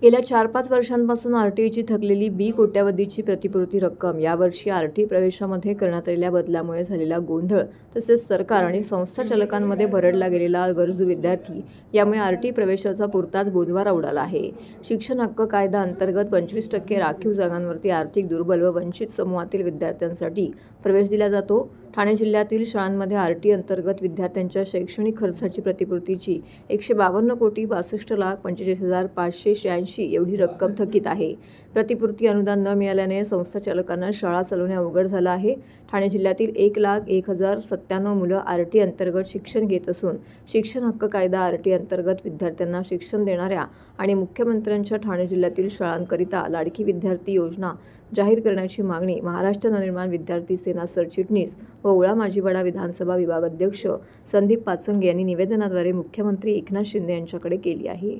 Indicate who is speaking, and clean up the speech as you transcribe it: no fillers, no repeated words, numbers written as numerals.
Speaker 1: गेल्या 4-5 वर्षांपासून आरटीईची थकलेली बी कोट्यावधीची प्रतिपूर्ती रक्कम यावर्षी आरटीई प्रवेशामध्ये करण्यात आलेल्या बदलामुळे झालेला गोंधळ तसेच सरकार आणि संस्था चालकांमध्ये भरडला गेलेला गरजू विद्यार्थी यामुळे आरटीई प्रवेशाचा पुरताच बोजवारा उडाला आहे। शिक्षण हक्क कायदा अंतर्गत 25% राखीव जागांवरती आर्थिक दुर्बल व वंचित समूहातील विद्यार्थ्यांसाठी प्रवेश दिला जातो। ठाणे जिल्ह्यातील शाळांमध्ये आरटीई अंतर्गत विद्यार्थ्यांच्या शैक्षणिक खर्चाची प्रतिपूर्तीची 152,62,45,586 एवढी रक्कम थकीत आहे। प्रतिपूर्ती अनुदान न मिळाल्याने संस्था चालकांना शाळा चालवणे अवघड झालं आहे। ठाणे जिल्ह्यातील 1,01,097 मुलं आरटीई अंतर्गत शिक्षण घेत असून शिक्षण हक्क कायदा आरटीई अंतर्गत विद्यार्थ्यांना शिक्षण देणाऱ्या आणि मुख्यमंत्र्यांच्या ठाणे जिल्ह्यातील शाळांकरिता लाडकी विद्यार्थी योजना जाहीर करण्याची मागणी महाराष्ट्र नवनिर्माण विद्यार्थी सेना सरचिटणीस व ओळा माजीवाडा विधानसभा विभाग अध्यक्ष संदीप पाचंगे यांनी निवेदनाद्वारे मुख्यमंत्री एकनाथ शिंदे यांच्याकडे केली आहे।